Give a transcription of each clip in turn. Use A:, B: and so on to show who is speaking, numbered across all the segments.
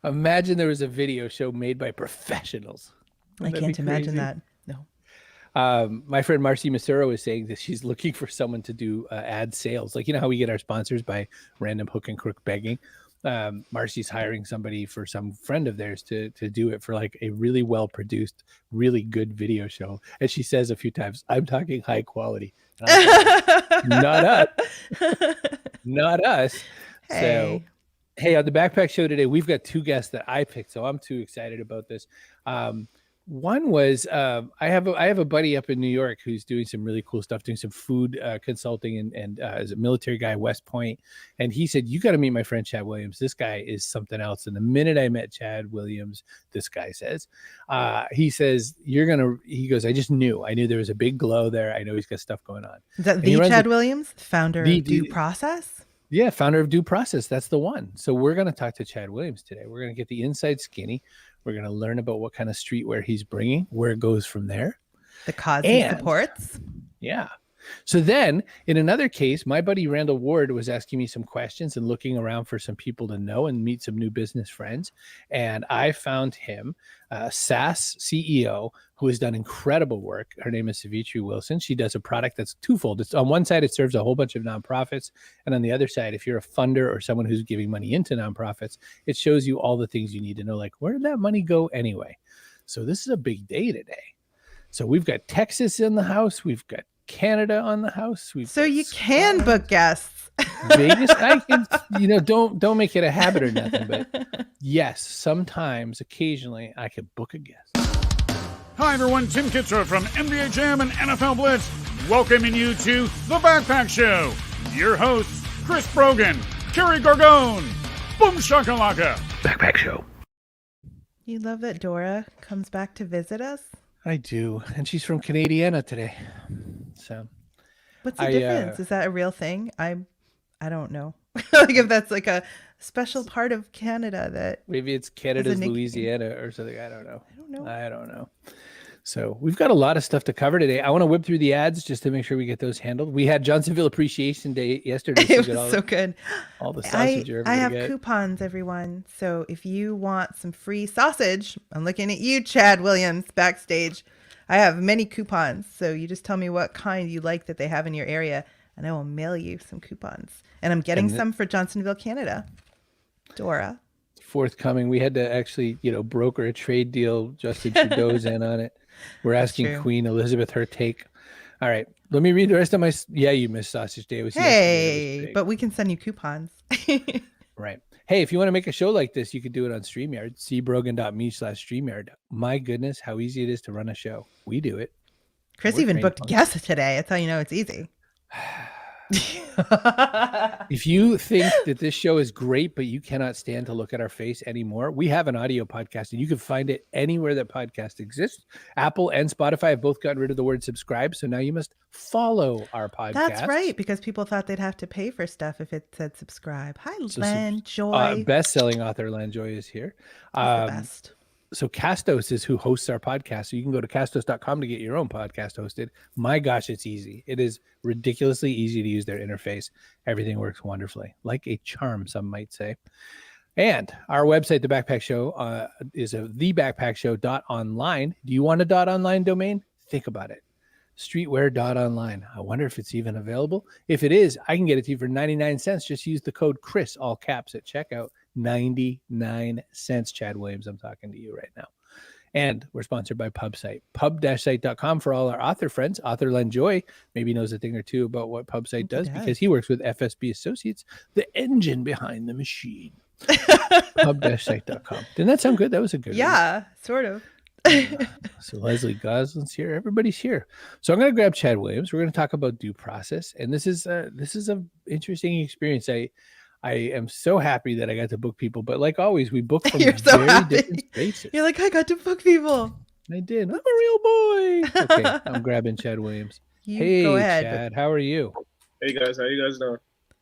A: Imagine there was a video show made by professionals.
B: I can't imagine that. No.
A: My friend Marcy Masuro is saying that she's looking for someone to do ad sales. Like, you know how we get our sponsors by random hook and crook begging? Marcy's hiring somebody for some friend of theirs to do it for like a really well produced, really good video show. And she says a few times, I'm talking high quality. Not us. Not us.
B: Hey.
A: So, hey, on the Backpack Show today, we've got two guests that I picked, so I'm too excited about this. One was I have a buddy up in New York who's doing some really cool stuff, doing some food consulting and as a military guy, West Point. And he said, you got to meet my friend Chad Williams. This guy is something else. And the minute I met Chad Williams, this guy says, he says, he goes, I knew there was a big glow there. I know he's got stuff going on.
B: Is that the Chad Williams, founder of Due Process?
A: Yeah, founder of Due Process. That's the one. So we're going to talk to Chad Williams today. We're going to get the inside skinny. We're going to learn about what kind of streetwear he's bringing, where it goes from there.
B: The cause he supports.
A: Yeah. So then in another case, my buddy Randall Ward was asking me some questions and looking around for some people to know and meet some new business friends. And I found him, SAS CEO, who has done incredible work. Her name is Ceviche Wilson. She does a product that's twofold. It's on one side, it serves a whole bunch of nonprofits. And on the other side, if you're a funder or someone who's giving money into nonprofits, it shows you all the things you need to know, like where did that money go anyway? So this is a big day today. So we've got Texas in the house. We've got Canada on the house.
B: So you can book guests.
A: Vegas, I can, don't make it a habit or nothing, but yes, sometimes, occasionally, I could book a guest.
C: Hi everyone, Tim Kitzrow from NBA Jam and NFL Blitz, welcoming you to The Backpack Show. Your hosts, Chris Brogan, Kerry Gargone, Boom Shakalaka.
A: Backpack Show.
B: You love that Dora comes back to visit us?
A: I do, and she's from Canadiana today. So,
B: what's the difference? Is that a real thing? I don't know. Like if that's like a special part of Canada that
A: maybe it's Canada's Louisiana or something. I don't know. So we've got a lot of stuff to cover today. I want to whip through the ads just to make sure we get those handled. We had Johnsonville Appreciation Day yesterday.
B: It was so good.
A: All the sausage
B: I have coupons, everyone. So if you want some free sausage, I'm looking at you, Chad Williams, backstage. I have many coupons. So you just tell me what kind you like that they have in your area, and I will mail you some coupons. And I'm getting some for Johnsonville, Canada. Dora.
A: Forthcoming. We had to actually, broker a trade deal. Justin Trudeau's in on it. We're asking Queen Elizabeth her take. All right. Let me read the rest of my... Yeah, you missed Sausage Day. It was
B: yesterday. But we can send you coupons.
A: Right. Hey, if you want to make a show like this, you could do it on StreamYard. cbrogan.me/StreamYard. My goodness, how easy it is to run a show. We do it.
B: Chris even booked guests today. That's how you know it's easy.
A: If you think that this show is great, but you cannot stand to look at our face anymore, we have an audio podcast and you can find it anywhere that podcast exists. Apple and Spotify have both gotten rid of the word subscribe. So now you must follow our podcast.
B: That's right. Because people thought they'd have to pay for stuff if it said subscribe. Hi, Len Joy.
A: Best-selling author Len Joy is here.
B: The best.
A: So Castos is who hosts our podcast. So you can go to castos.com to get your own podcast hosted. My gosh, it's easy. It is ridiculously easy to use their interface. Everything works wonderfully, like a charm, some might say. And our website, The Backpack Show, is thebackpackshow.online. Do you want a .online domain? Think about it. Streetwear.online. I wonder if it's even available. If it is, I can get it to you for 99 cents. Just use the code Chris, all caps, at checkout. 99 cents. Chad Williams, I'm talking to you right now. And we're sponsored by PubSite. Pub-site.com for all our author friends. Author Len Joy maybe knows a thing or two about what PubSite does because he works with FSB Associates, the engine behind the machine. Pub-site.com. Didn't that sound good? That was a good one.
B: Yeah, sort of.
A: So Leslie Goslin's here. Everybody's here. So I'm going to grab Chad Williams. We're going to talk about Due Process. And this is an interesting experience. I am so happy that I got to book people, but like always, we book from different spaces.
B: You're like, I got to book people.
A: I did. I'm a real boy. Okay, I'm grabbing Chad Williams. Hey, go ahead, Chad, how are you?
D: Hey guys, how you guys doing?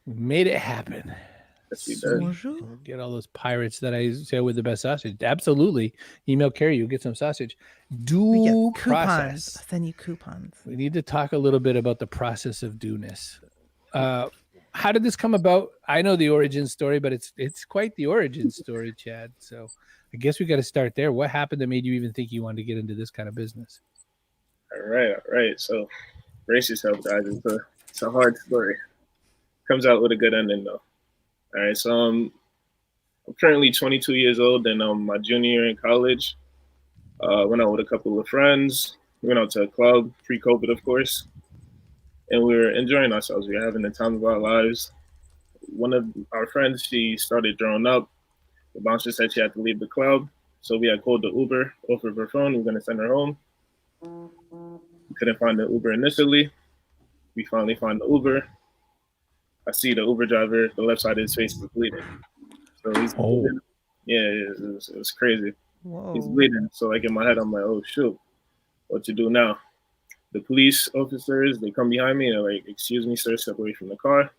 A: We made it happen.
D: Yes, we did.
A: Get all those pirates that I say with the best sausage. Absolutely. Email Carrie, you'll get some sausage. Due Process.
B: I'll send you coupons.
A: We need to talk a little bit about the process of due-ness. how did this come about? I know the origin story, but it's quite the origin story, Chad. So I guess we got to start there. What happened that made you even think you wanted to get into this kind of business?
D: All right. So brace yourself, guys. It's a hard story. Comes out with a good ending, though. All right. So I'm currently 22 years old, and my junior year in college. Went out with a couple of friends. We went out to a club, pre-COVID, of course, and we were enjoying ourselves. We were having the time of our lives. One of our friends, she started throwing up. The bouncer said she had to leave the club, so we had called the Uber off of her phone. We were going to send her home. We couldn't find the Uber initially. We finally find the Uber. I see the Uber driver, the left side of his face is bleeding. So he's bleeding. Yeah, it was crazy.
B: Whoa.
D: He's bleeding. So like in my head, I'm like, oh shoot, what to do now? The police officers, they come behind me and they're like, excuse me, sir, step away from the car.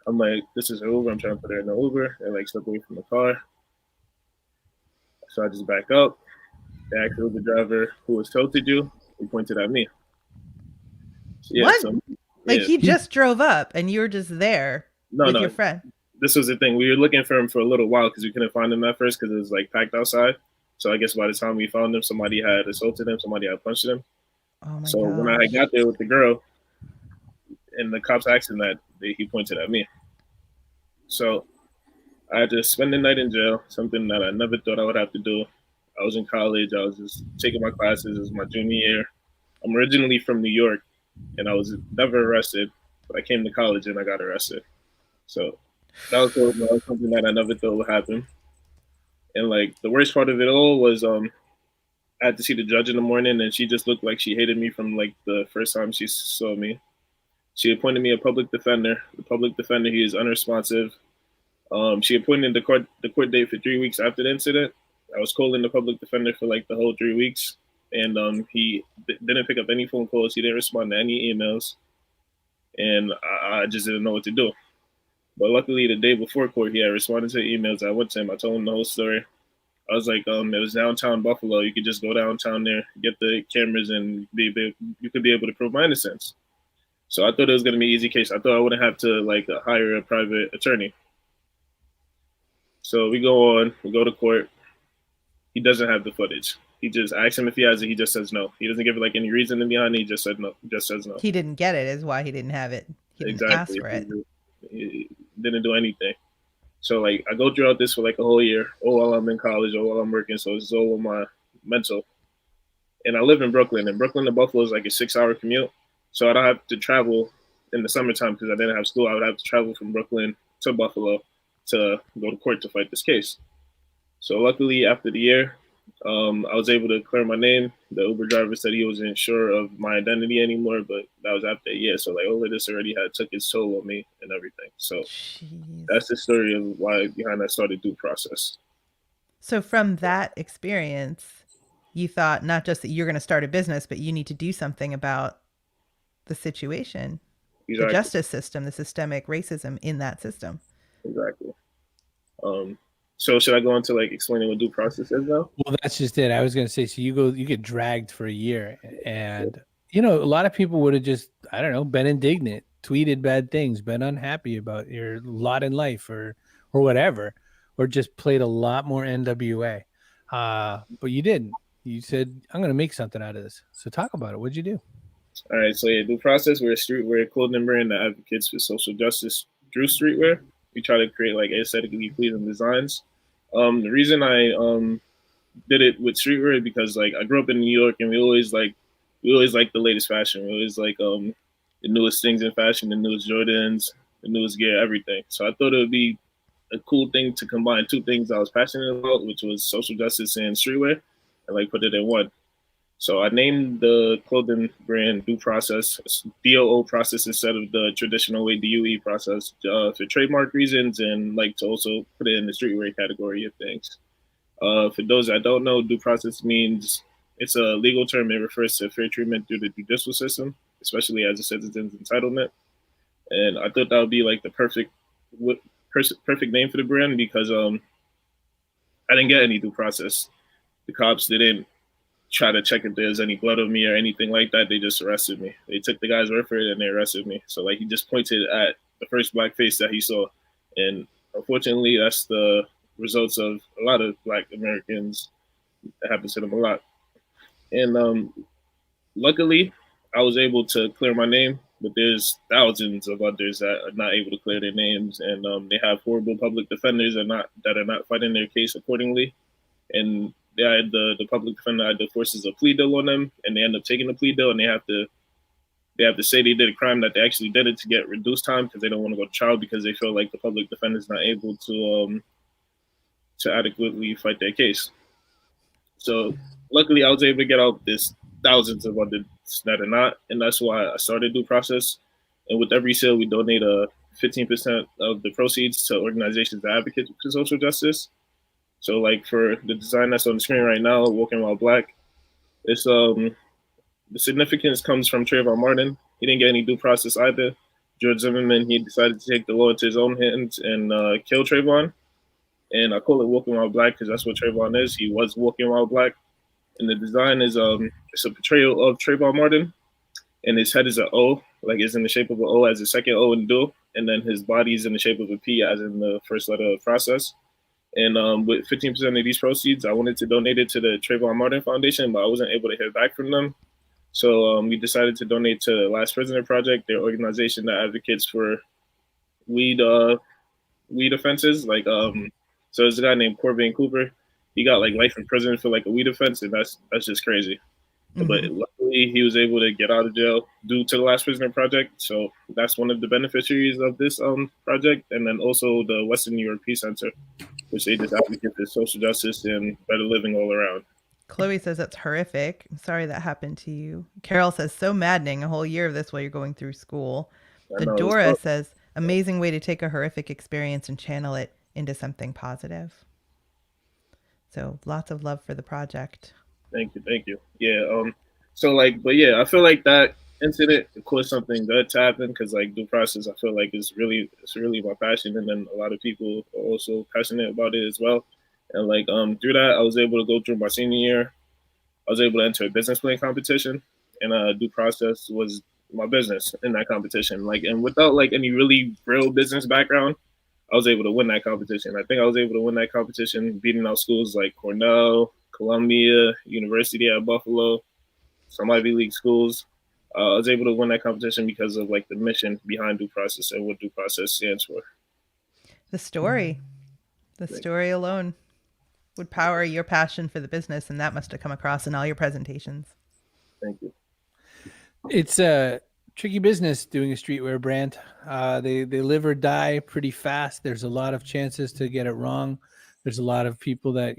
D: I'm like, this is an Uber. I'm trying to put her in the Uber. They're like, step away from the car. So I just back up. The actual Uber driver who was tilted you, he pointed at me. Yeah,
B: what?
D: So,
B: like
D: yeah.
B: he just drove up and you were just there with your friend?
D: This was the thing. We were looking for him for a little while because we couldn't find him at first because it was like packed outside. So I guess by the time we found him, somebody had assaulted him. Somebody had punched him.
B: Oh my
D: so
B: gosh.
D: When I got there with the girl and the cops asked him that, he pointed at me. So I had to spend the night in jail, something that I never thought I would have to do. I was in college. I was just taking my classes. It was my junior year. I'm originally from New York, and I was never arrested, but I came to college and I got arrested. So that was something that I never thought would happen. And like the worst part of it all was I had to see the judge in the morning, and she just looked like she hated me from like the first time she saw me. She appointed me a public defender. The public defender, he is unresponsive. She appointed the court date for 3 weeks after the incident. I was calling the public defender for like the whole 3 weeks, and he didn't pick up any phone calls. He didn't respond to any emails, and I just didn't know what to do. But luckily, the day before court, he had responded to the emails. I went to him. I told him the whole story. I was like, it was downtown Buffalo. You could just go downtown there, get the cameras, and you could be able to prove my innocence. So I thought it was going to be an easy case. I thought I wouldn't have to like hire a private attorney. So we go to court. He doesn't have the footage. He just asks him if he has it. He just says no. He doesn't give it like any reason behind it. He just said no. Just says no.
B: He didn't get it is why he didn't have it. He didn't ask for it.
D: He didn't do anything. So like I go throughout this for like a whole year, all while I'm in college, all while I'm working. So it's all on my mental. And I live in Brooklyn, and Brooklyn to Buffalo is like a 6-hour commute. So I don't have to travel in the summertime because I didn't have school. I would have to travel from Brooklyn to Buffalo to go to court to fight this case. So luckily, after the year, I was able to clear my name. The Uber driver said he wasn't sure of my identity anymore, but that was after a year. So like all of this already had took its toll on me and everything. So that's the story of why behind I started due process. So
B: from that experience, you thought not just that you're going to start a business, but you need to do something about the situation, the justice system, the systemic racism in that system.
D: Exactly. So should I go into like explaining what due process is now?
A: Well, that's just it. I was going to say, so you get dragged for a year, and a lot of people would have just, I don't know, been indignant, tweeted bad things, been unhappy about your lot in life or whatever, or just played a lot more NWA. But you didn't. You said, I'm going to make something out of this. So talk about it. What'd you do?
D: All right. So due process, we're a streetwear clothing brand that advocates for social justice through streetwear. We try to create like aesthetically pleasing designs. The reason I did it with streetwear is because like I grew up in New York, and we always like the latest fashion. We always like the newest things in fashion, the newest Jordans, the newest gear, everything. So I thought it would be a cool thing to combine two things I was passionate about, which was social justice and streetwear, and like put it in one. So I named the clothing brand Due Process, DOO process instead of the traditional way DUE process for trademark reasons, and like to also put it in the streetwear category of things. For those that don't know, due process means it's a legal term. It refers to fair treatment through the judicial system, especially as a citizen's entitlement. And I thought that would be like the perfect name for the brand because I didn't get any due process. The cops didn't try to check if there's any blood on me or anything like that. They just arrested me. They took the guy's word for it and they arrested me. So like he just pointed at the first black face that he saw, and unfortunately, that's the results of a lot of Black Americans. That happens to them a lot. And luckily, I was able to clear my name, but there's thousands of others that are not able to clear their names, and they have horrible public defenders that are not fighting their case accordingly. And the public defender had to forces a plea deal on them, and they end up taking the plea deal, and they have to say they did a crime, that they actually did it, to get reduced time because they don't want to go to trial because they feel like the public defender is not able to adequately fight their case. So luckily, I was able to get out. There's thousands of others that are not, and that's why I started Due Process. And with every sale, we donate 15% of the proceeds to organizations that advocate for social justice. So, like for the design that's on the screen right now, "Walking While Black," it's the significance comes from Trayvon Martin. He didn't get any due process either. George Zimmerman, he decided to take the law into his own hands and kill Trayvon. And I call it "Walking While Black" because that's what Trayvon is. He was walking while black. And the design is it's a portrayal of Trayvon Martin, and his head is an O, like it's in the shape of an O as the second O in "do," and then his body is in the shape of a P as in the first letter of "process." And with 15% of these proceeds, I wanted to donate it to the Trayvon Martin Foundation, but I wasn't able to hear back from them. So we decided to donate to the Last Prisoner Project, their organization that advocates for weed offenses. Like so there's a guy named Corbin Cooper. He got like life in prison for like a weed offense, and that's just crazy. Mm-hmm. But luckily, he was able to get out of jail due to the Last Prisoner Project. So that's one of the beneficiaries of this project, and then also the Western New York Peace Center, which they just advocate for social justice and better living all around.
B: Chloe says that's horrific. I'm sorry that happened to you. Carol says so maddening, a whole year of this while you're going through school. Dora says amazing way to take a horrific experience and channel it into something positive. So lots of love for the project.
D: Thank you. Yeah. So like, but yeah, I feel like that incident caused something good to happen because like Due Process, I feel like it's really my passion, and then a lot of people are also passionate about it as well. And like through that, I was able to go through my senior year. I was able to enter a business plan competition, and Due Process was my business in that competition. Like, and without like any really real business background, I was able to win that competition. I think I was able to win that competition, beating out schools like Cornell, Columbia, University at Buffalo, some Ivy League schools. I was able to win that competition because of like the mission behind Due Process and what Due Process stands for.
B: The story alone would power your passion for the business, and that must have come across in all your presentations.
D: Thank you.
A: It's a tricky business doing a streetwear brand. They live or die pretty fast. There's a lot of chances to get it wrong. There's a lot of people that,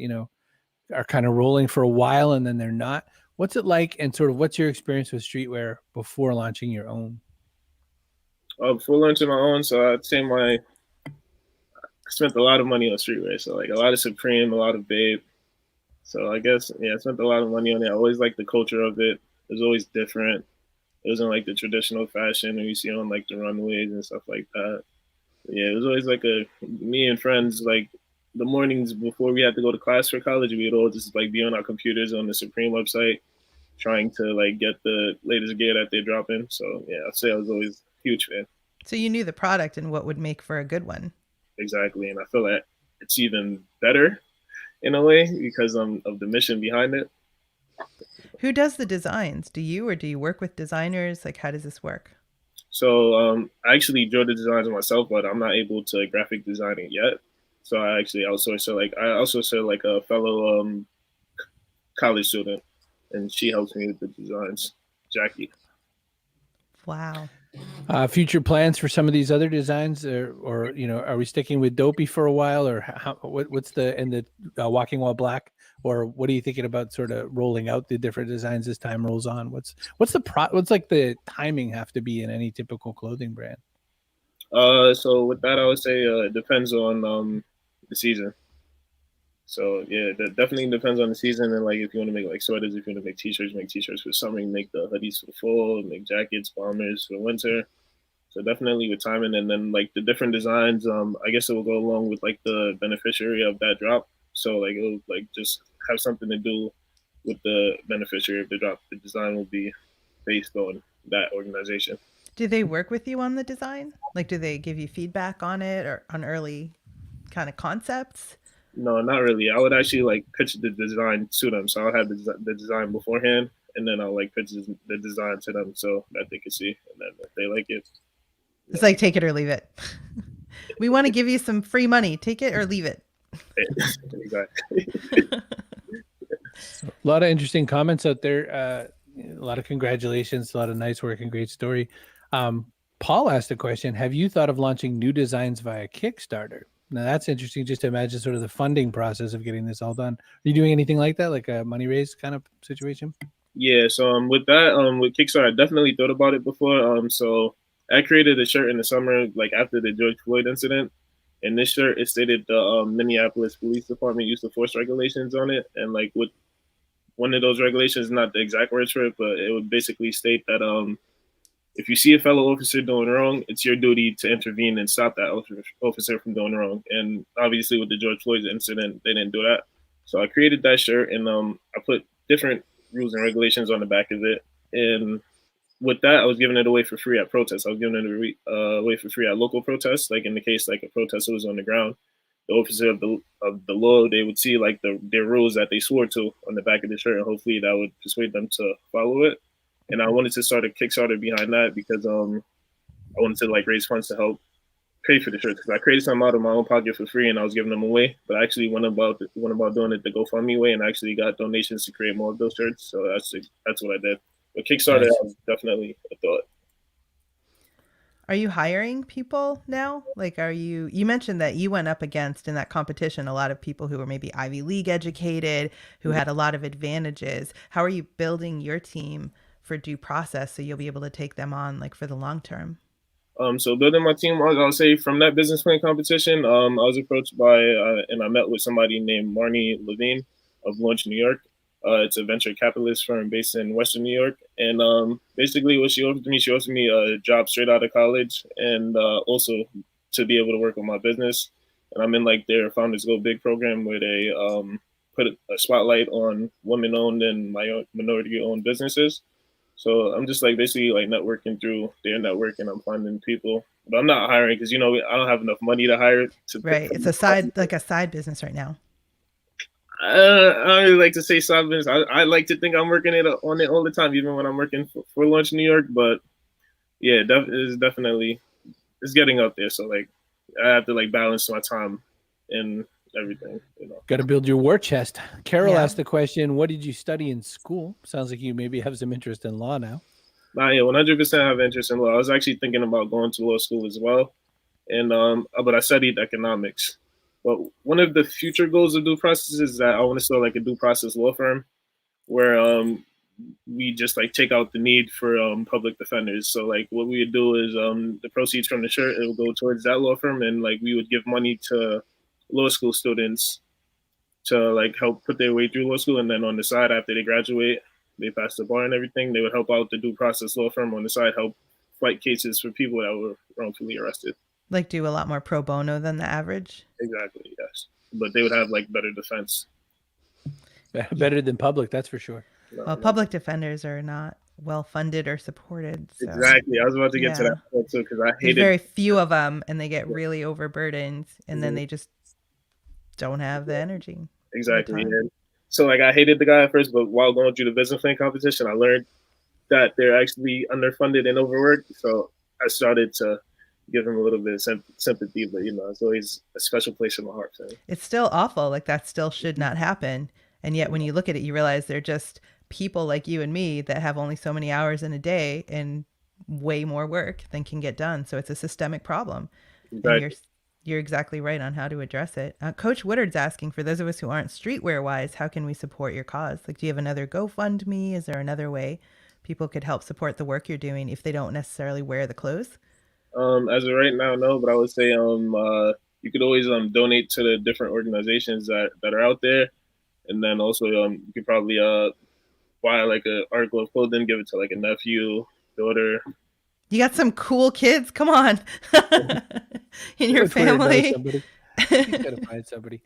A: are kind of rolling for a while and then they're not. What's it like, and sort of what's your experience with streetwear before launching your own?
D: Before launching my own, so I'd say I spent a lot of money on streetwear. So like a lot of Supreme, a lot of Babe. So I guess, yeah, I spent a lot of money on it. I always liked the culture of it. It was always different. It wasn't like the traditional fashion that you see on like the runways and stuff like that. But yeah, it was always like me and friends, like the mornings before we had to go to class for college, we would all just like be on our computers on the Supreme website, trying to like get the latest gear that they're dropping. So yeah, I'd say I was always a huge fan.
B: So you knew the product and what would make for a good one.
D: Exactly. And I feel that it's even better in a way because of the mission behind it.
B: Who does the designs? Do you, or do you work with designers? Like, how does this work?
D: So I actually drew the designs myself, but I'm not able to graphic design it yet. So I actually outsource. So like I also serve like a fellow college student, and she helps me with the designs, Jackie.
B: Wow.
A: Future plans for some of these other designs, or are we sticking with Dopey for a while, or what's the Walking While Black, or what are you thinking about sort of rolling out the different designs as time rolls on? What's like the timing have to be in any typical clothing brand?
D: So with that, I would say it depends on the season. So yeah, that definitely depends on the season, and like if you want to make like sweaters, if you want to make t-shirts, make t-shirts for summer, you make the hoodies for the fall, make jackets, bombers for winter. So definitely with timing, and then like the different designs, I guess it will go along with like the beneficiary of that drop. So like it'll like just have something to do with the beneficiary of the drop. The design will be based on that organization.
B: Do they work with you on the design? Like, do they give you feedback on it or on early kind of concepts?
D: No, not really. I would actually like pitch the design to them. So I'll have the design beforehand, and then I'll like pitch the design to them so that they can see, and then if they like it,
B: It's like take it or leave it. We want to give you some free money. Take it or leave it.
D: exactly.
A: A lot of interesting comments out there. A lot of congratulations, a lot of nice work and great story. Paul asked a question. Have you thought of launching new designs via Kickstarter? Now that's interesting. Just to imagine sort of the funding process of getting this all done. Are you doing anything like that, like a money raise kind of situation?
D: Yeah. So with that, with Kickstarter, I definitely thought about it before. So I created a shirt in the summer, like after the George Floyd incident. And this shirt, it stated the Minneapolis Police Department use of force regulations on it, and like with one of those regulations, not the exact words for it, but it would basically state that if you see a fellow officer doing wrong, it's your duty to intervene and stop that officer from doing wrong. And obviously, with the George Floyd incident, they didn't do that. So I created that shirt, and I put different rules and regulations on the back of it. And with that, I was giving it away for free at protests. I was giving it away for free at local protests. Like in the case, like a protester was on the ground, the officer of the law, they would see like their rules that they swore to on the back of the shirt, and hopefully that would persuade them to follow it. And I wanted to start a Kickstarter behind that because I wanted to like raise funds to help pay for the shirts. Because I created some out of my own pocket for free, and I was giving them away. But I actually went about doing it the GoFundMe way, and I actually got donations to create more of those shirts. So that's what I did. But Kickstarter was definitely a thought.
B: Are you hiring people now? Like, you mentioned that you went up against in that competition a lot of people who were maybe Ivy League educated, who had a lot of advantages. How are you building your team for due process so you'll be able to take them on like for the long term?
D: So building my team, I'll say from that business plan competition, I was approached by and I met with somebody named Marnie Levine of Launch New York. It's a venture capitalist firm based in Western New York. And basically what she offered me a job straight out of college and also to be able to work on my business. And I'm in like their Founders Go Big program where they put a spotlight on women-owned and minority-owned businesses. So I'm just like basically like networking through their network, and I'm finding people. But I'm not hiring because I don't have enough money to hire.
B: Right, it's a side business right now.
D: I don't really like to say side business. I like to think I'm working on it all the time, even when I'm working for Launch New York. But yeah, it's getting up there. So like I have to like balance my time and everything.
A: Got to build your war chest. Carol asked the question, what did you study in school? Sounds like you maybe have some interest in law now.
D: Yeah, 100% have interest in law. I was actually thinking about going to law school as well. And but I studied economics. But one of the future goals of due process is that I want to start like a due process law firm where we just like take out the need for public defenders. So like what we would do is the proceeds from the shirt, it will go towards that law firm, and like we would give money to law school students to like help put their way through law school, and then on the side after they graduate, they pass the bar and everything, they would help out the due process law firm on the side, help fight cases for people that were wrongfully arrested.
B: Like do a lot more pro bono than the average?
D: Exactly, yes. But they would have like better defense.
A: Better than public, that's for sure.
B: Well, public defenders are not well funded or supported. So.
D: Exactly. I was about to get to that point too, because I hated.
B: There's very few of them, and they get really overburdened, and then they just don't have the energy.
D: Exactly. And so like I hated the guy at first, but while going through the business plan competition, I learned that they're actually underfunded and overworked. So I started to give him a little bit of sympathy, but it's always a special place in my heart for him.
B: It's still awful. Like that still should not happen. And yet when you look at it, you realize they're just people like you and me that have only so many hours in a day and way more work than can get done. So it's a systemic problem. Exactly. And you're exactly right on how to address it. Coach Woodard's asking, for those of us who aren't streetwear wise, how can we support your cause? Like, do you have another GoFundMe? Is there another way people could help support the work you're doing if they don't necessarily wear the clothes?
D: As of right now, no, but I would say you could always donate to the different organizations that are out there. And then also you could probably buy like an article of clothing, give it to like a nephew, daughter.
B: You got some cool kids. Come on. In your family.
A: You gotta find somebody.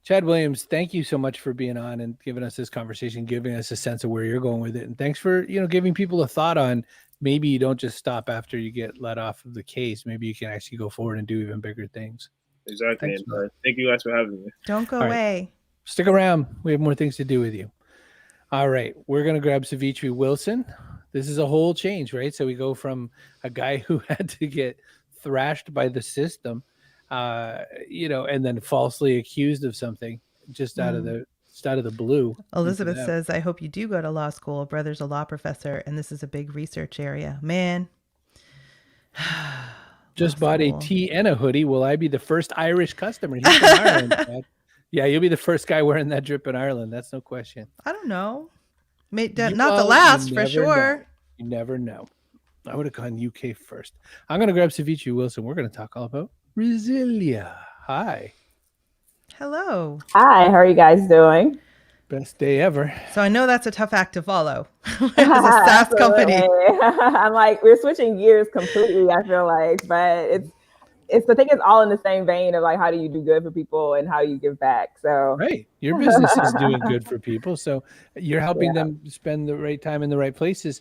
A: Chad Williams, thank you so much for being on and giving us this conversation, giving us a sense of where you're going with it. And thanks for, giving people a thought on maybe you don't just stop after you get let off of the case. Maybe you can actually go forward and do even bigger things.
D: Exactly.
A: Thanks,
D: And, thank you guys for having me.
B: Don't go
A: All right.
B: away.
A: Stick around. We have more things to do with you. All right. We're going to grab Ceviche Wilson. This is a whole change, right? So we go from a guy who had to get thrashed by the system, and then falsely accused of something just out of the blue.
B: Elizabeth says, I hope you do go to law school. Brother's a law professor, and this is a big research area. Man.
A: Just bought a tee and a hoodie. Will I be the first Irish customer? He's from Ireland, Chad. Yeah, you'll be the first guy wearing that drip in Ireland. That's no question.
B: I don't know. Not the last, for sure.
A: Know. You never know. I would have gone UK first. I'm going to grab Ceviche Wilson. We're going to talk all about Resilia. Hi.
B: Hello.
E: Hi, how are you guys doing?
A: Best day ever.
B: So I know that's a tough act to follow. It's a SaaS company.
E: I'm like, we're switching gears completely, I feel like, but it's the thing is all in the same vein of like, how do you do good for people and how you give back? So
A: right. Your business is doing good for people. So you're helping them spend the right time in the right places.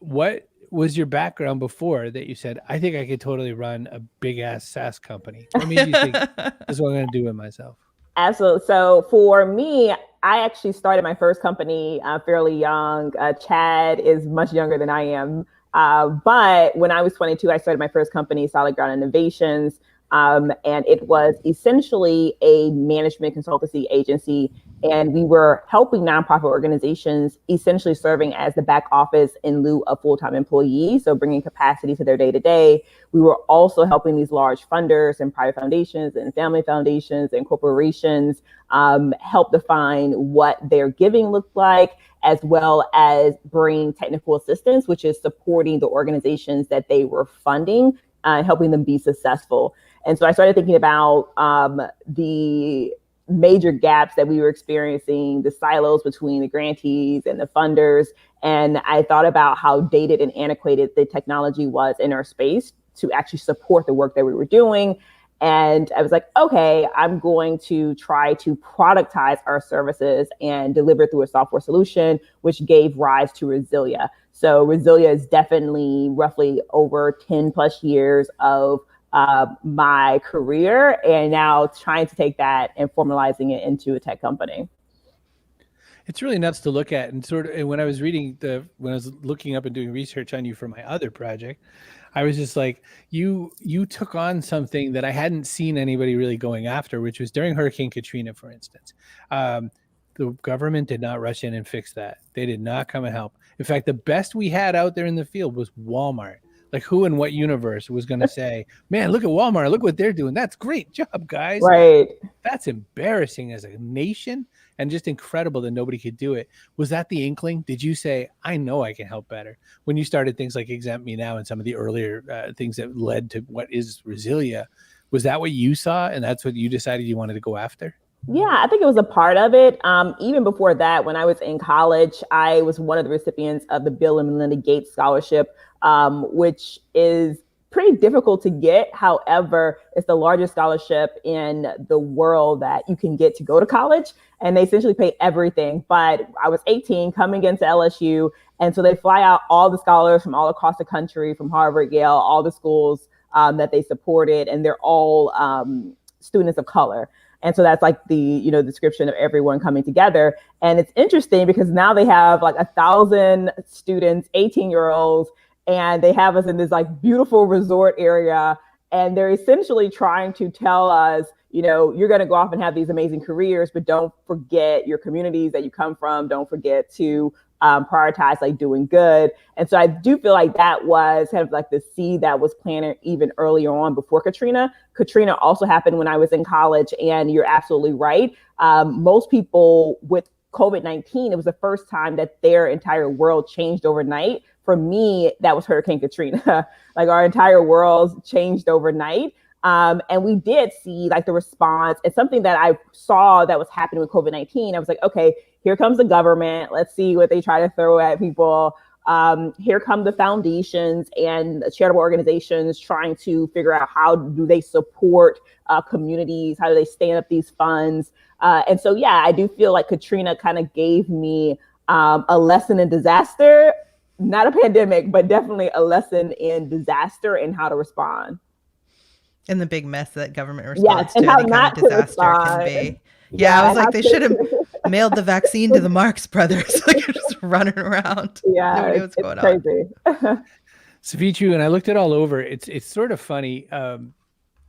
A: What was your background before that you said, I think I could totally run a big ass SaaS company? What made you think this is what I'm going to do with myself?
E: Absolutely. So for me, I actually started my first company fairly young. Chad is much younger than I am. But when I was 22, I started my first company, Solid Ground Innovations. And it was essentially a management consultancy agency. And we were helping nonprofit organizations, essentially serving as the back office in lieu of full-time employees. So bringing capacity to their day-to-day. We were also helping these large funders and private foundations and family foundations and corporations help define what their giving looked like, as well as bring technical assistance, which is supporting the organizations that they were funding, helping them be successful. And so I started thinking about the major gaps that we were experiencing, the silos between the grantees and the funders. And I thought about how dated and antiquated the technology was in our space to actually support the work that we were doing. And I was like, okay, I'm going to try to productize our services and deliver through a software solution, which gave rise to Resilia. So Resilia is definitely roughly over 10 plus years of my career, and now trying to take that and formalizing it into a tech company.
A: It's really nuts to look at. And and when I was looking up and doing research on you for my other project, I was just like, you took on something that I hadn't seen anybody really going after, which was during Hurricane Katrina, for instance. The government did not rush in and fix that. They did not come and help. In fact, the best we had out there in the field was Walmart. Like, who in what universe was going to say, man, look at Walmart, look what they're doing. That's great job, guys.
E: Right.
A: That's embarrassing as a nation, and just incredible that nobody could do it. Was that the inkling? Did you say, I know I can help better? When you started things like Exempt Me Now and some of the earlier things that led to what is Resilia, was that what you saw and that's what you decided you wanted to go after?
E: Yeah, I think it was a part of it. Even before that, when I was in college, I was one of the recipients of the Bill and Melinda Gates Scholarship, which is pretty difficult to get. However, it's the largest scholarship in the world that you can get to go to college, and they essentially pay everything. But I was 18 coming into LSU, and so they fly out all the scholars from all across the country, from Harvard, Yale, all the schools that they supported, and they're all students of color. And so that's like the, description of everyone coming together. And it's interesting because now they have like 1,000 students, 18-year-olds, and they have us in this like beautiful resort area. And they're essentially trying to tell us, you're going to go off and have these amazing careers, but don't forget your communities that you come from. Don't forget to prioritize like doing good. And so I do feel like that was kind of like the seed that was planted even earlier on before Katrina. Katrina also happened when I was in college, and you're absolutely right. Most people with COVID-19, it was the first time that their entire world changed overnight. For me, that was Hurricane Katrina. Like our entire world changed overnight. And we did see like the response. It's something that I saw that was happening with COVID-19. I was like, okay, here comes the government. Let's see what they try to throw at people. Here come the foundations and charitable organizations trying to figure out how do they support communities, how do they stand up these funds. And so, yeah, I do feel like Katrina kind of gave me a lesson in disaster, not a pandemic, but definitely a lesson in disaster and how to respond.
B: And the big mess that government response
E: and
B: to
E: how
B: any kind of disaster
E: respond.
B: can be. Yeah, I was like, they should have mailed the vaccine to the Marx brothers. Like, you're just running around.
E: Yeah,
B: Nobody knows what's going
E: crazy.
B: on.
A: Ceviche, and I looked it all over. It's sort of funny.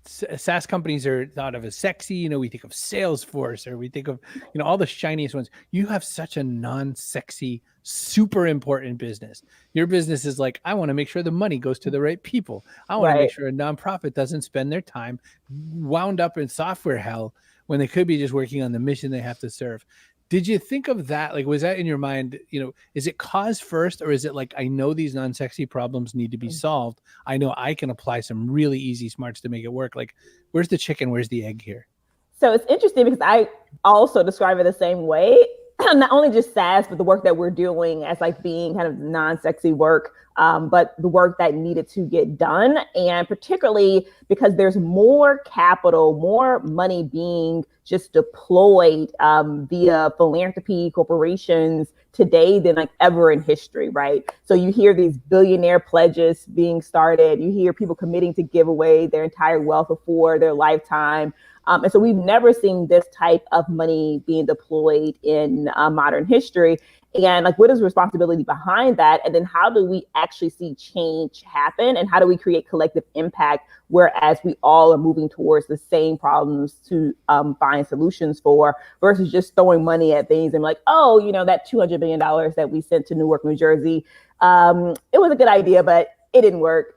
A: SaaS companies are thought of as sexy. We think of Salesforce, or we think of, all the shiniest ones. You have such a non-sexy, super important business. Your business is like, I want to make sure the money goes to the right people. I want to make sure a nonprofit doesn't spend their time wound up in software hell when they could be just working on the mission they have to serve. Did you think of that? Like, was that in your mind? Is it cause first, or is it like, I know these non-sexy problems need to be solved. I know I can apply some really easy smarts to make it work. Like, where's the chicken? Where's the egg here?
E: So it's interesting because I also describe it the same way. Not only just SaaS, but the work that we're doing as like being kind of non-sexy work, but the work that needed to get done. And particularly because there's more capital, more money being just deployed via philanthropy corporations today than like ever in history, right? So you hear these billionaire pledges being started. You hear people committing to give away their entire wealth before their lifetime. And so we've never seen this type of money being deployed in modern history. And like, what is the responsibility behind that? And then how do we actually see change happen? And how do we create collective impact, whereas we all are moving towards the same problems to find solutions for, versus just throwing money at things and like, oh, that $200 million that we sent to Newark, New Jersey, it was a good idea, but it didn't work.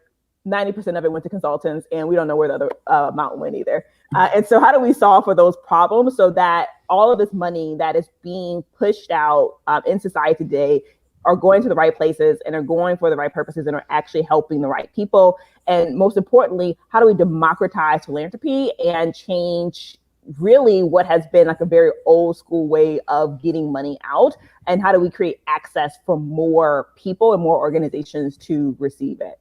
E: 90% of it went to consultants, and we don't know where the other amount went either. And so how do we solve for those problems so that all of this money that is being pushed out in society today are going to the right places and are going for the right purposes and are actually helping the right people? And most importantly, how do we democratize philanthropy and change really what has been like a very old school way of getting money out? And how do we create access for more people and more organizations to receive it?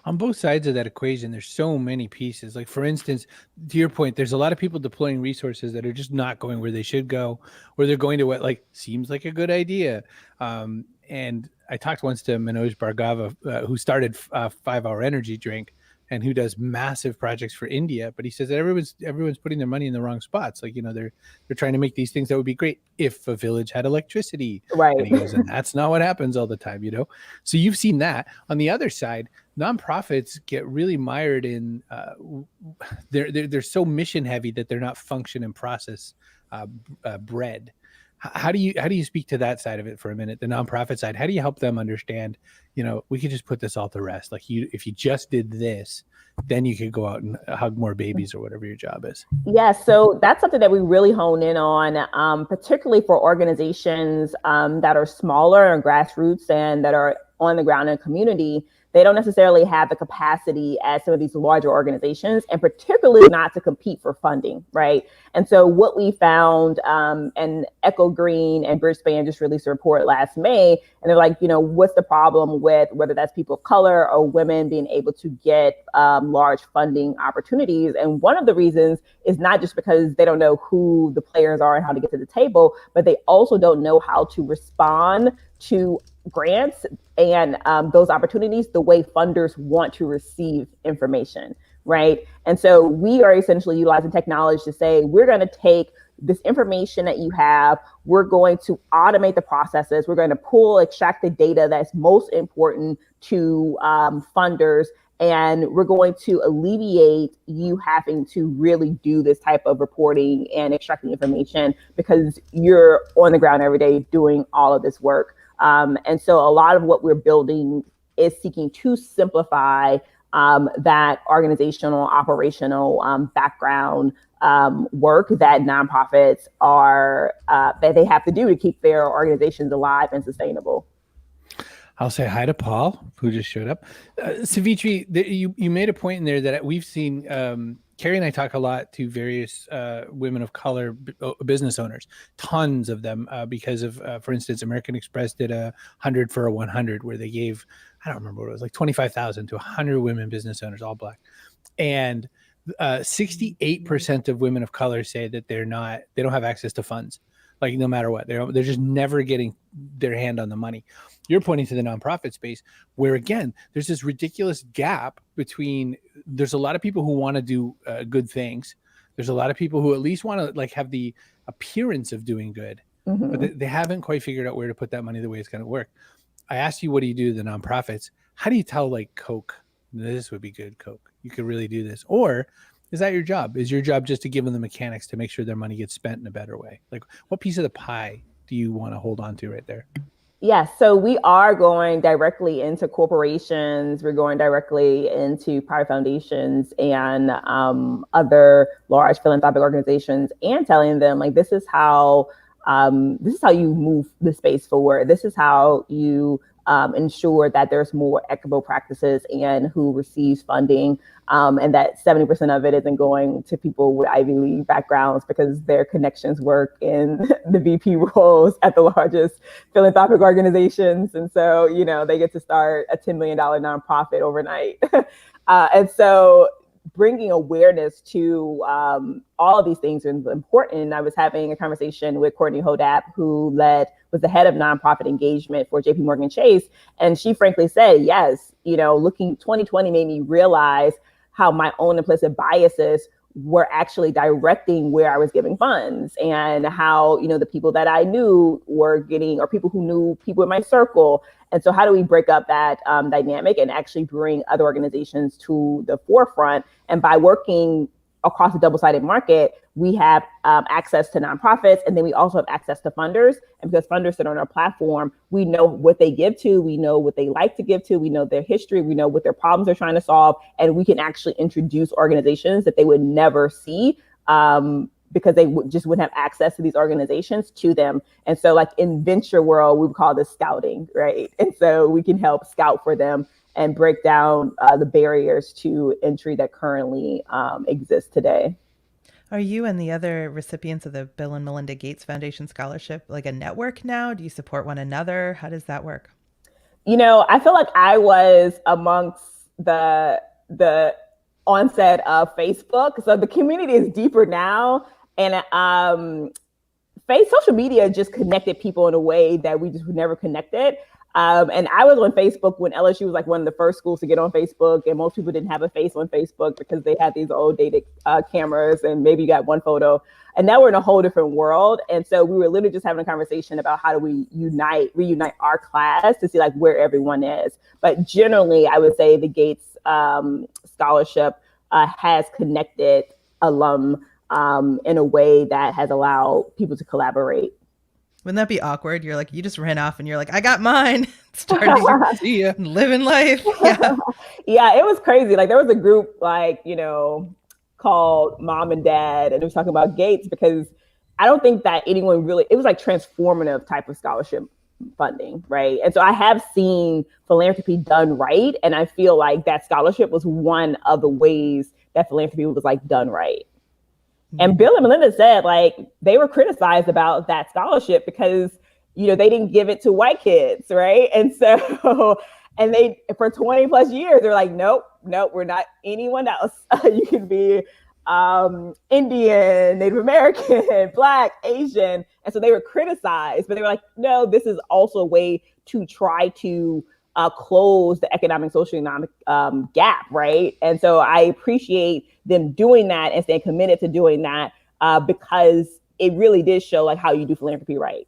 A: On both sides of that equation, there's so many pieces. Like, for instance, to your point, there's a lot of people deploying resources that are just not going where they should go, or they're going to what like seems like a good idea. And I talked once to Manoj Bhargava, who started 5 Hour Energy Drink, and who does massive projects for India. But he says that everyone's putting their money in the wrong spots. Like, they're trying to make these things that would be great if a village had electricity.
E: Right.
A: And he goes, and that's not what happens all the time, So you've seen that. On the other side, nonprofits get really mired in they're so mission heavy that they're not function and process bred. How do you speak to that side of it for a minute, the nonprofit side? How do you help them understand, we could just put this all to rest. Like, if you just did this, then you could go out and hug more babies or whatever your job is.
E: Yeah, so that's something that we really hone in on, particularly for organizations that are smaller and grassroots and that are on the ground in a community. They don't necessarily have the capacity as some of these larger organizations, and particularly not to compete for funding, right? And so what we found, and Echo Green and Bridgespan just released a report last May, and they're like, what's the problem with whether that's people of color or women being able to get large funding opportunities? And one of the reasons is not just because they don't know who the players are and how to get to the table, but they also don't know how to respond to grants and those opportunities the way funders want to receive information, right? And so we are essentially utilizing technology to say, we're going to take this information that you have, we're going to automate the processes, we're going to extract the data that's most important to funders, and we're going to alleviate you having to really do this type of reporting and extracting information because you're on the ground every day doing all of this work. And so a lot of what we're building is seeking to simplify that organizational, operational background work that nonprofits are that they have to do to keep their organizations alive and sustainable.
A: I'll say hi to Paul, who just showed up. Sevetri, you made a point in there that we've seen. Carrie and I talk a lot to various women of color business owners, tons of them, because of, for instance, American Express did 100 for 100, where they gave, I don't remember what it was, like 25,000 to 100 women business owners, all Black, and 68% of women of color say that they don't have access to funds. Like no matter what, they're just never getting their hand on the money. You're pointing to the nonprofit space where, again, there's this ridiculous gap between, there's a lot of people who want to do good things. There's a lot of people who at least want to like have the appearance of doing good, but they haven't quite figured out where to put that money the way it's going to work. I asked you, what do you do to the nonprofits? How do you tell like Coke, this would be good, Coke, you could really do this? Or is that your job? Is your job just to give them the mechanics to make sure their money gets spent in a better way? Like, what piece of the pie do you want to hold on to right there?
E: Yes, so we are going directly into corporations. We're going directly into private foundations and other large philanthropic organizations, and telling them like, this is how you move the space forward. This is how you ensure that there's more equitable practices and who receives funding, and that 70% of it isn't going to people with Ivy League backgrounds because their connections work in the VP roles at the largest philanthropic organizations. And so, they get to start a $10 million nonprofit overnight. And so bringing awareness to all of these things is important. I was having a conversation with Courtney Hodap, who was the head of nonprofit engagement for JP Morgan Chase. And she frankly said, yes, 2020 made me realize how my own implicit biases were actually directing where I was giving funds, and how, the people that I knew were getting, or people who knew people in my circle. And so how do we break up that dynamic and actually bring other organizations to the forefront? And by working across a double-sided market, we have access to nonprofits, and then we also have access to funders. And because funders sit on our platform, we know what they give to, we know what they like to give to, we know their history, we know what their problems they're trying to solve, and we can actually introduce organizations that they would never see because they just wouldn't have access to these organizations to them. And so like in venture world, we would call this scouting, right? And so we can help scout for them and break down the barriers to entry that currently exist today.
B: Are you and the other recipients of the Bill and Melinda Gates Foundation Scholarship like a network now? Do you support one another? How does that work?
E: I feel like I was amongst the onset of Facebook. So the community is deeper now. And social media just connected people in a way that we just never connected. And I was on Facebook when LSU was like one of the first schools to get on Facebook, and most people didn't have a face on Facebook because they had these old dated cameras, and maybe you got one photo. And now we're in a whole different world. And so we were literally just having a conversation about how do we reunite our class to see like where everyone is. But generally, I would say the Gates Scholarship has connected alum in a way that has allowed people to collaborate.
B: Wouldn't that be awkward? You're like, you just ran off and you're like, I got mine. Starting living life. Yeah.
E: Yeah, it was crazy. Like there was a group like, called Mom and Dad, and it was talking about Gates, because I don't think that anyone really, it was like transformative type of scholarship funding, right? And so I have seen philanthropy done right. And I feel like that scholarship was one of the ways that philanthropy was like done right. And Bill and Melinda said like they were criticized about that scholarship because, they didn't give it to white kids, right? And so, and they, for 20 plus years, they're like, nope, we're not anyone else. You can be Indian, Native American, Black, Asian. And so they were criticized, but they were like, no, this is also a way to try to close the economic, socioeconomic gap, right? And so I appreciate them doing that and staying committed to doing that because it really did show like how you do philanthropy right.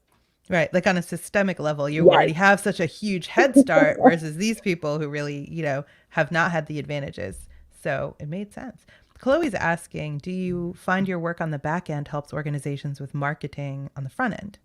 B: Right. Like on a systemic level, you already have such a huge head start versus these people who really, have not had the advantages. So it made sense. Chloe's asking, do you find your work on the back end helps organizations with marketing on the front end?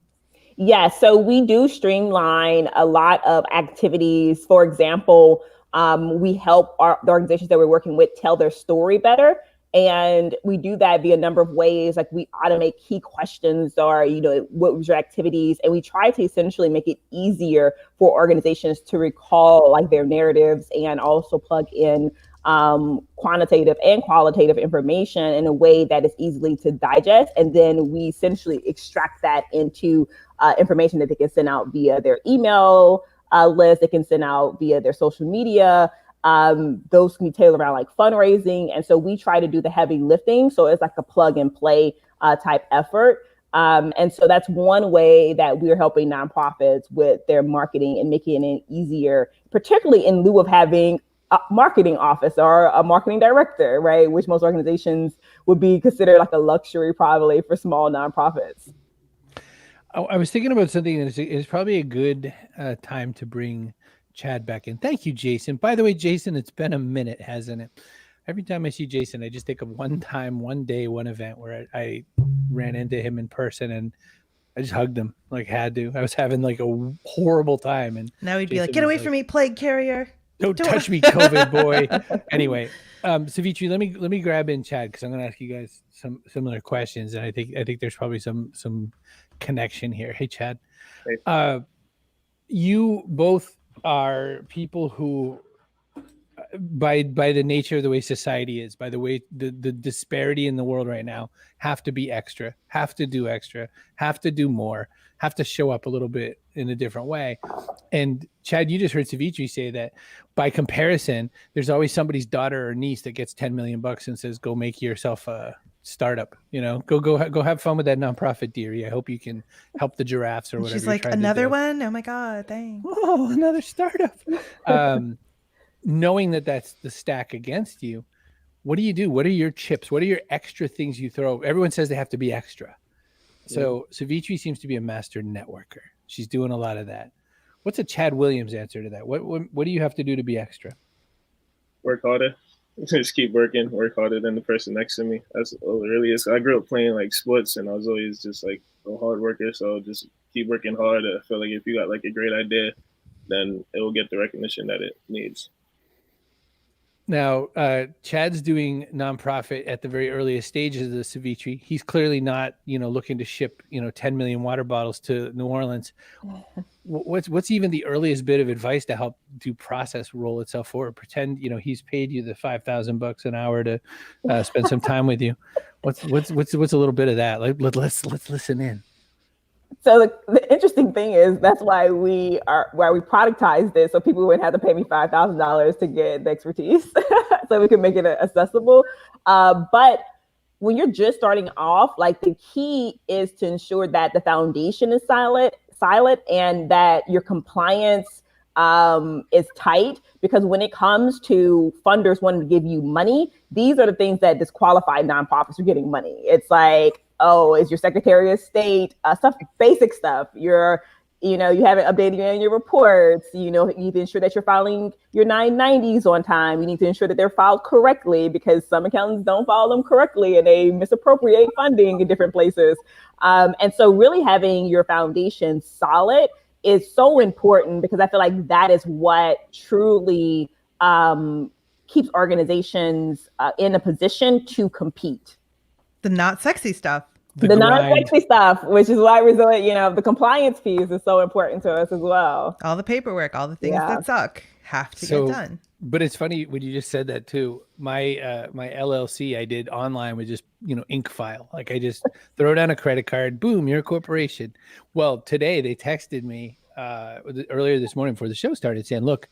E: Yeah, so we do streamline a lot of activities. For example, we help the organizations that we're working with tell their story better. And we do that via a number of ways. Like we automate key questions or, what was your activities? And we try to essentially make it easier for organizations to recall like their narratives and also plug in quantitative and qualitative information in a way that is easily to digest. And then we essentially extract that into information that they can send out via their email list. They can send out via their social media. Those can be tailored around like fundraising. And so we try to do the heavy lifting. So it's like a plug and play type effort. And so that's one way that we're helping nonprofits with their marketing and making it easier, particularly in lieu of having a marketing office or a marketing director, right? Which most organizations would be considered like a luxury probably for small nonprofits.
A: I was thinking about something that is probably a good time to bring Chad back in. Thank you, Jason. By the way, Jason, it's been a minute, hasn't it? Every time I see Jason, I just think of one time, one day, one event where I ran into him in person and I just hugged him, like had to. I was having like a horrible time. And
B: now he'd be
A: Jason
B: like, get away from me, plague carrier.
A: Don't touch me, COVID boy. Anyway, Sevetri, let me grab in Chad because I'm going to ask you guys some similar questions, and I think there's probably some connection here. Hey, Chad, you both are people who, by the nature of the way society is, by the way the disparity in the world right now, have to be extra, have to do extra, have to do more, have to show up a little bit in a different way. And Chad, you just heard Ceviche say that by comparison, there's always somebody's daughter or niece that gets 10 million bucks and says, go make yourself a startup, go have fun with that nonprofit, dearie. I hope you can help the giraffes or whatever.
B: She's like, another one? Oh my God, thanks.
A: Oh, another startup. Knowing that that's the stack against you, what do you do? What are your chips? What are your extra things you throw? Everyone says they have to be extra. So Ceviche seems to be a master networker. She's doing a lot of that. What's a Chad Williams answer to that? What do you have to do to be extra?
D: Work harder. Just keep working, work harder than the person next to me. That's all it really is. I grew up playing like sports and I was always just like a hard worker. So just keep working hard. I feel like if you got like a great idea, then it will get the recognition that it needs.
A: Now, Chad's doing nonprofit at the very earliest stages of the Ceviche. He's clearly not, looking to ship, 10 million water bottles to New Orleans. What's even the earliest bit of advice to help do process roll itself forward? Pretend, he's paid you the $5,000 an hour to spend some time with you. What's a little bit of that? Like, let's listen in.
E: So the interesting thing is that's why we productize this, so people wouldn't have to pay me $5,000 to get the expertise, so we can make it accessible. But when you're just starting off, like the key is to ensure that the foundation is silent, and that your compliance is tight. Because when it comes to funders wanting to give you money, these are the things that disqualify nonprofits from getting money. It's like, oh, is your Secretary of State stuff, basic stuff. You haven't updated your annual reports. You need to ensure that you're filing your 990s on time. You need to ensure that they're filed correctly, because some accountants don't file them correctly and they misappropriate funding in different places. And so really having your foundation solid is so important, because I feel like that is what truly keeps organizations in a position to compete.
B: The not sexy stuff.
E: The non-sexy stuff, which is why the compliance piece is so important to us as well.
B: All the paperwork, all the things that suck have to get done.
A: But it's funny when you just said that too. My my LLC I did online with just ink file. Like I just throw down a credit card, boom, you're a corporation. Well, today they texted me earlier this morning before the show started saying, look,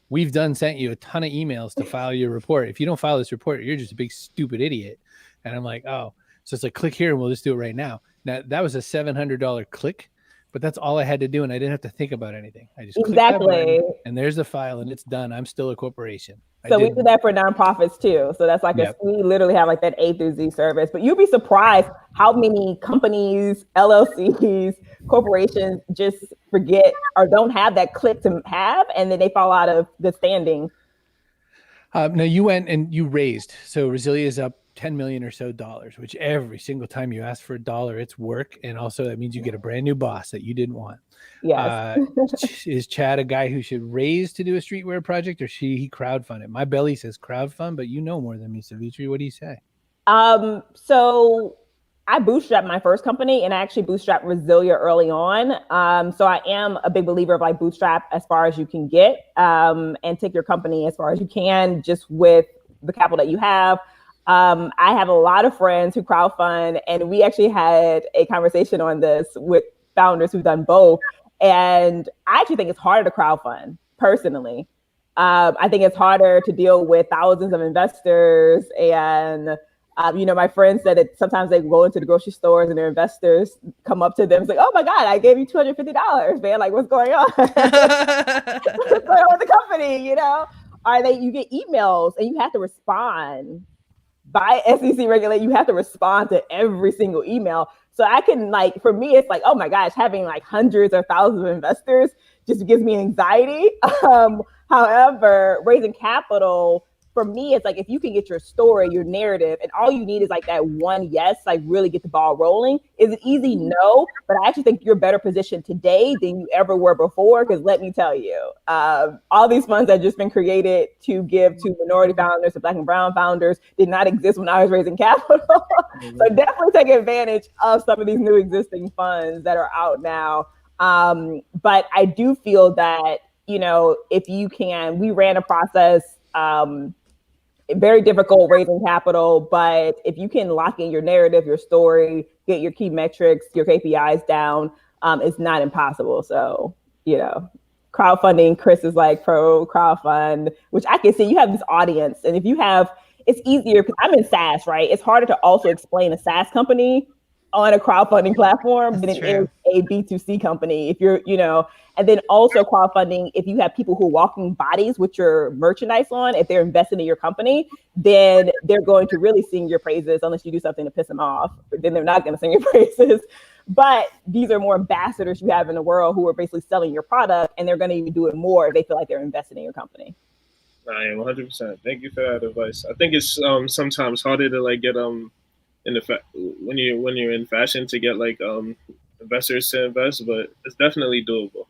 A: we've sent you a ton of emails to file your report. If you don't file this report, you're just a big stupid idiot. And I'm like, oh. So it's like, click here and we'll just do it right now. Now, that was a $700 click, but that's all I had to do. And I didn't have to think about anything. I just clicked that button, and there's the file and it's done. I'm still a corporation.
E: So we do that for nonprofits too. So that's like we literally have like that A through Z service. But you'd be surprised how many companies, LLCs, corporations just forget or don't have that click to have, and then they fall out of the standing.
A: Now you went and you raised. So Resilia is up $10 million or so, which every single time you ask for a dollar, it's work. And also that means you get a brand new boss that you didn't want.
E: Yes.
A: Is Chad a guy who should raise to do a streetwear project, or he crowdfund it? My belly says crowdfund, but you know more than me, Sevetri. What do you say?
E: So I bootstrapped my first company, and I actually bootstrapped Resilia early on. So I am a big believer of like bootstrap as far as you can get, and take your company as far as you can, just with the capital that you have. I have a lot of friends who crowdfund, and we actually had a conversation on this with founders who've done both. And I actually think it's harder to crowdfund personally. I think it's harder to deal with thousands of investors. And, my friends said that sometimes they go into the grocery stores and their investors come up to them and say, "Oh my God, I gave you $250, man. Like, what's going on? What's going on with the company?" You get emails and you have to respond by SEC regulate. You have to respond to every single email. So I can for me, it's like, oh my gosh, having like hundreds or thousands of investors just gives me anxiety. However, raising capital for me, it's like if you can get your story, your narrative, and all you need is like that one yes, like really get the ball rolling. Is it easy? No, but I actually think you're better positioned today than you ever were before. Because let me tell you, all these funds that have just been created to give to minority founders, to Black and brown founders, did not exist when I was raising capital. So definitely take advantage of some of these new existing funds that are out now. But I do feel that, if you can, we ran a process, very difficult raising capital, but if you can lock in your narrative, your story, get your key metrics, your KPIs down, it's not impossible. So, crowdfunding, Chris is like pro crowdfund, which I can see you have this audience. And if you have, it's easier because I'm in SaaS, right? It's harder to also explain a SaaS company on a crowdfunding platform than it is a B2C company. If you're, and then also crowdfunding, if you have people who are walking bodies with your merchandise on, if they're invested in your company, then they're going to really sing your praises unless you do something to piss them off. Then they're not going to sing your praises. But these are more ambassadors you have in the world who are basically selling your product, and they're going to even do it more if they feel like they're invested in your company.
D: I am 100%. Thank you for that advice. I think it's sometimes harder to get when you're in fashion to get investors to invest, but it's definitely doable.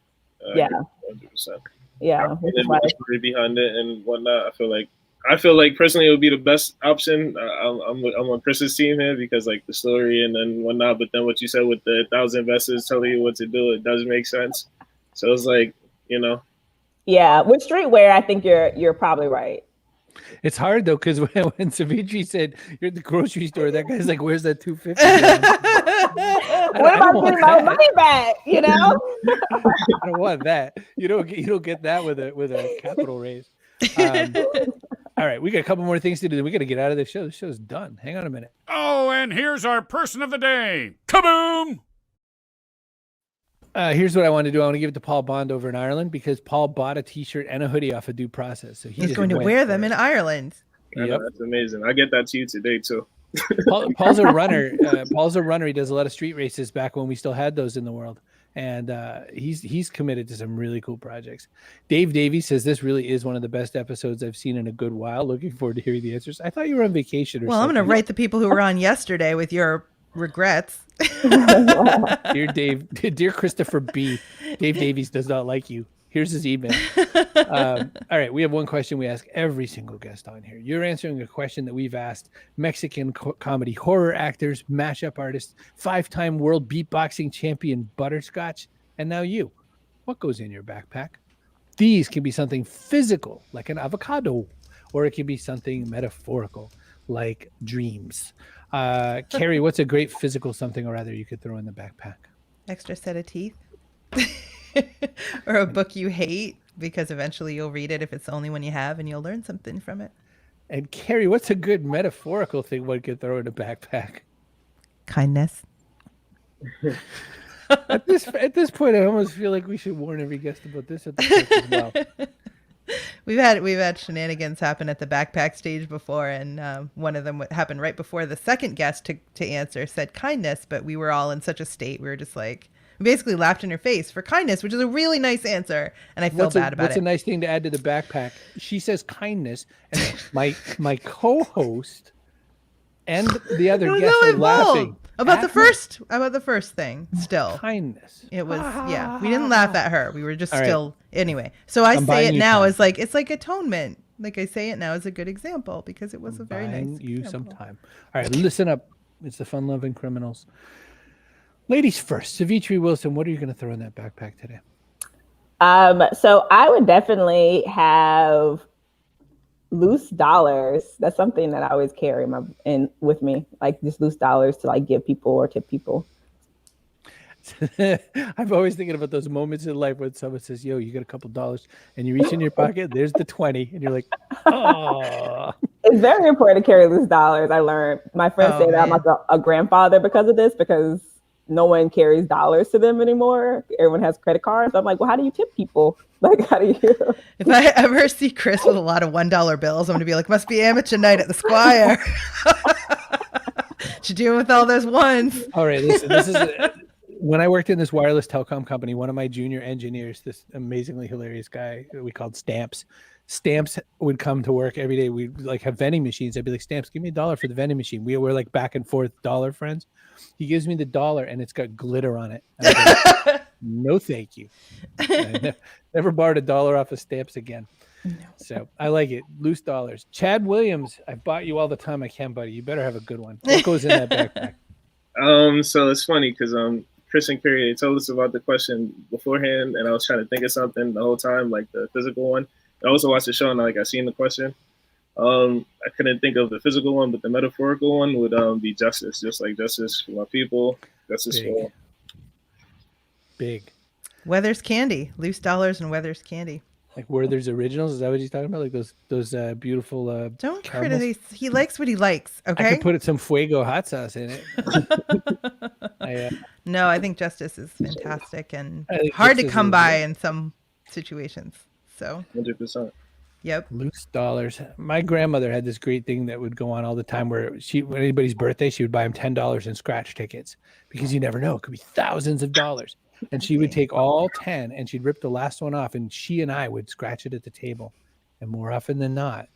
E: Yeah,
D: 100%.
E: Yeah,
D: and then the story behind it and whatnot. I feel like personally it would be the best option. I'm on Chris's team here because the story and then whatnot. But then what you said with the 1,000 investors telling you what to do, it does make sense. So it's
E: Yeah, with streetwear, I think you're probably right.
A: It's hard though, because when Sevetri said you're at the grocery store, that guy's like, "Where's that $250?"
E: What about getting my money back?
A: I don't want that. You don't get that with a capital raise. All right, we got a couple more things to do. We got to get out of this show. The show's done. Hang on a minute.
C: Oh, and here's our person of the day. Kaboom!
A: Here's what I want to do. I want to give it to Paul Bond over in Ireland because Paul bought a T-shirt and a hoodie off of Due Process. So
B: he's going to wear them in Ireland.
D: Yep. That's amazing. I get that to you today too.
A: Paul's a runner. Paul's a runner. He does a lot of street races back when we still had those in the world. And he's committed to some really cool projects. Dave Davies says this really is one of the best episodes I've seen in a good while. Looking forward to hearing the answers. I thought you were on vacation or something.
B: I'm going to write the people who were on yesterday with your regrets.
A: Dear Dave, dear Christopher B. Dave Davies does not like you. Here's his email. All right, we have one question we ask every single guest on here. You're answering a question that we've asked Mexican comedy horror actors, mashup artists, 5-time world beatboxing champion Butterscotch, and now you. What goes in your backpack? These can be something physical, like an avocado, or it can be something metaphorical, like dreams. Carrie, what's a great physical something or other you could throw in the backpack?
B: Extra set of teeth. Or a book you hate because eventually you'll read it if it's the only one you have and you'll learn something from it.
A: And Carrie, what's a good metaphorical thing one could throw in a backpack?
B: Kindness.
A: At this point, I almost feel like we should warn every guest about this at the first as well.
B: We've had shenanigans happen at the backpack stage before, and one of them happened right before the second guest to answer said kindness, but we were all in such a state we were just like, we basically laughed in her face for kindness, which is a really nice answer, and I feel bad about it.
A: What's a nice thing to add to the backpack? She says kindness, and my co-host and the other guests are laughing.
B: About the first thing, still.
A: Kindness.
B: It was, yeah. We didn't laugh at her. We were just anyway. So I say it now as it's like atonement. like I say it now is a good example because it was a very
A: Buying
B: nice
A: you
B: example.
A: some time. All right, listen up. It's the fun-loving criminals. Ladies first. Ceviche Wilson, what are you going to throw in that backpack today?
E: So I would definitely have loose dollars. That's something that I always carry with me, like just loose dollars to like give people or tip people.
A: I'm always thinking about those moments in life when someone says, "Yo, you got a couple dollars," and you reach in your pocket, there's the 20, and you're like, "Oh."
E: It's very important to carry loose dollars. I learned. My friends say that I'm like a grandfather because of this, because no one carries dollars to them anymore. Everyone has credit cards. I'm like, well, how do you tip people? Like, how do you?
B: If I ever see Chris with a lot of $1 bills, I'm going to be like, must be amateur night at the Squire. What you doing with all those ones?
A: All right, listen, this is when I worked in this wireless telecom company, one of my junior engineers, this amazingly hilarious guy we called Stamps. Stamps would come to work every day. We'd like have vending machines. I'd be like, Stamps, give me $1 for the vending machine. We were like back and forth dollar friends. He gives me the $1 and it's got glitter on it. Like, no, thank you. Never borrowed $1 off of Stamps again. No. So I like it. Loose dollars. Chad Williams, I've bought you all the time I can, buddy. You better have a good one. What goes in that backpack?
D: So it's funny because Chris and Carrie, they told us about the question beforehand, and I was trying to think of something the whole time, like the physical one. I also watched the show, and like I seen the question. I couldn't think of the physical one, but the metaphorical one would be justice, just like justice for my people, justice for
A: big.
B: Weather's candy, loose dollars and Weather's candy.
A: Like Werther's Originals, is that what he's talking about? Like those beautiful.
B: Don't
A: caramels?
B: criticize. He likes what he likes. Okay.
A: I could put some Fuego hot sauce in it.
B: No, I think justice is fantastic and hard to come by in some situations. So
D: 100%.
B: Yep.
A: Loose dollars. My grandmother had this great thing that would go on all the time where when anybody's birthday, she would buy them $10 in scratch tickets because you never know. It could be thousands of dollars. And she would take all 10 and she'd rip the last one off and she and I would scratch it at the table. And more often than not,